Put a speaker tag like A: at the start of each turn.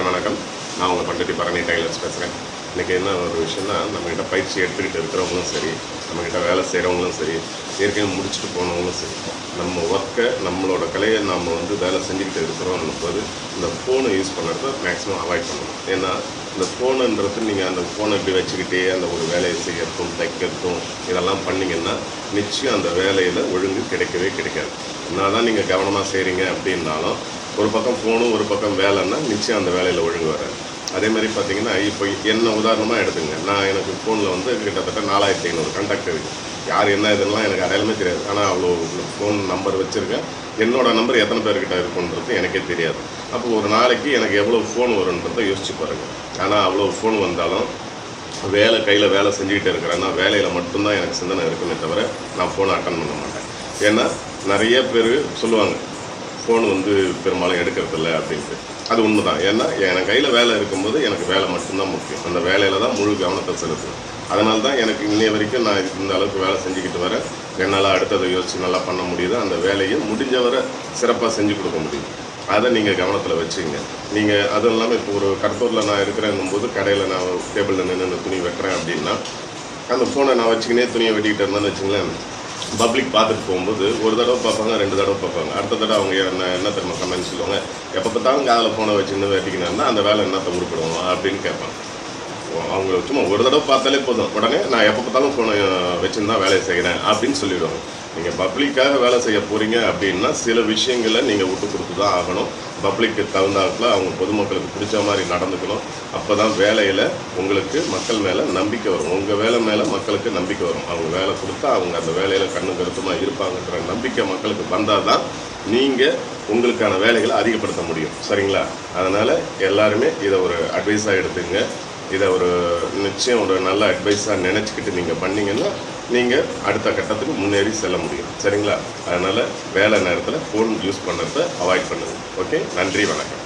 A: எல்லாருக்கும் வணக்கம். நான் உங்கள் பண்டட்டி பரணி டைலர்ஸ் பேசுகிறேன். இன்றைக்கி என்ன ஒரு விஷயம்னா, நம்மக்கிட்ட பயிற்சி எடுத்துக்கிட்டு இருக்கிறவங்களும் சரி, நம்மக்கிட்ட வேலை செய்கிறவங்களும் சரி, ஏற்கனவே முடிச்சுட்டு போனவங்களும் சரி, நம்ம ஒர்க்கை நம்மளோட கலையை நம்ம வேலை செஞ்சுக்கிட்டு இருக்கிறோம் போது இந்த ஃபோனை யூஸ் பண்ணுறத மேக்ஸிமம் அவாய்ட் பண்ணணும். ஏன்னா இந்த ஃபோனுன்றது நீங்கள் அந்த ஃபோனை இப்படி வச்சுக்கிட்டே அந்த ஒரு வேலையை செய்யறதும் தைக்கிறதும் இதெல்லாம் பண்ணிங்கன்னா நிச்சயம் அந்த வேலையில் ஒழுங்கு கிடைக்கவே கிடைக்காது. என்ன தான் நீங்கள் கவனமாக செய்கிறீங்க அப்படின்னாலும் ஒரு பக்கம் ஃபோனும் ஒரு பக்கம் வேலைன்னா நிச்சயம் அந்த வேலையில் ஒழுங்கு வராது. அதே மாதிரி பார்த்தீங்கன்னா, இப்போ என்ன உதாரணமாக எடுத்துங்க. எனக்கு ஃபோனில் கிட்டத்தட்ட 4500 கான்டாக்ட் இருக்குது. யார் என்ன இதெல்லாம் எனக்கு அடையாளமே தெரியாது. ஆனால் அவ்வளோ ஃபோன் நம்பர் வச்சுருக்கேன். என்னோடய நம்பர் எத்தனை பேர்கிட்ட இருக்குன்றது எனக்கே தெரியாது. அப்போ ஒரு நாளைக்கு எனக்கு எவ்வளோ ஃபோன் வருன்றதை யோசிச்சு பாருங்கள். ஆனால் அவ்வளோ ஃபோன் வந்தாலும் கையில் வேலை செஞ்சுக்கிட்டு இருக்கிறேன்னா வேலையில் மட்டும்தான் எனக்கு சிந்தனை இருக்குமே தவிர நான் ஃபோனை அட்டன் பண்ண மாட்டேன். ஏன்னா நிறைய பேர் சொல்லுவாங்க ஃபோன் பெரும்பாலும் எடுக்கிறதில்ல அப்படின்ட்டு. அது உண்மை தான். ஏன்னா என் கையில் வேலை இருக்கும்போது எனக்கு வேலை மட்டும்தான் முக்கியம். அந்த வேலையில் தான் முழு கவனத்தை செலுத்துவேன். அதனால தான் எனக்கு இன்னைய வரைக்கும் நான் இந்த அளவுக்கு வேலை செஞ்சுக்கிட்டு வரேன். என்னால் அடுத்ததை யோசித்து நல்லா பண்ண முடியுது. அந்த வேலையை முடிஞ்சவரை சிறப்பாக செஞ்சு கொடுக்க முடியும். அதை நீங்கள் கவனத்தில் வச்சுங்க. நீங்கள் அதுவும் இல்லாமல் இப்போ ஒரு கடத்தூரில் நான் இருக்கிறேங்கும்போது கடையில் நான் டேபிளில் நின்று துணி வெட்டுறேன் அப்படின்னா அந்த ஃபோனை நான் வச்சுக்கினே துணியை வெட்டிக்கிட்டு இருந்தேன்னு வச்சுங்களேன், பப்ளிக் பார்த்துட்டு போகும்போது ஒரு தடவை பார்ப்பாங்க, 2 தடவை பார்ப்பாங்க. அடுத்த தடவை அவங்க என்ன தெரியுமா கமெண்ட் சொல்லுவாங்க, எப்போ பார்த்தாலும் காதில் ஃபோனை வச்சுன்னு வெட்டிக்கினா அந்த வேலை என்னத்தை உருப்பிடுவோம் அப்படின்னு கேட்பாங்க. அவங்க சும்மா ஒரு தடவை பார்த்தாலே போதும், உடனே நான் எப்போ பார்த்தாலும் ஃபோனை வச்சுன்னு தான் வேலையை செய்கிறேன் அப்படின்னு சொல்லிவிடுவாங்க. நீங்கள் பப்ளிக்காக வேலை செய்ய போகிறீங்க அப்படின்னா சில விஷயங்களை நீங்கள் விட்டு கொடுத்து தான் ஆகணும். பப்ளிக்கு தகுந்தாப்புல அவங்க பொதுமக்களுக்கு பிடிச்ச மாதிரி நடந்துக்கணும். அப்போ தான் வேலையில் உங்களுக்கு மக்கள் மேலே நம்பிக்கை வரும். உங்கள் வேலை மேலே மக்களுக்கு நம்பிக்கை வரும். அவங்க வேலை கொடுத்தா அவங்க அந்த வேலையில் கண்ணு கருத்துமாக இருப்பாங்கன்ற நம்பிக்கை மக்களுக்கு வந்தால் தான் நீங்கள் உங்களுக்கான வேலைகளை அதிகப்படுத்த முடியும். சரிங்களா? அதனால் எல்லாருமே இதை ஒரு அட்வைஸாக எடுத்துங்க. இதை ஒரு நிச்சயம் ஒரு நல்ல அட்வைஸாக நினச்சிக்கிட்டு நீங்கள் பண்ணிங்கன்னா நீங்கள் அடுத்த கட்டத்துக்கு முன்னேறி செல்ல முடியும். சரிங்களா? அதனால் வேலை நேரத்தில் ஃபோன் யூஸ் பண்ணுறத அவாய்ட் பண்ணுங்கள். ஓகே, நன்றி, வணக்கம்.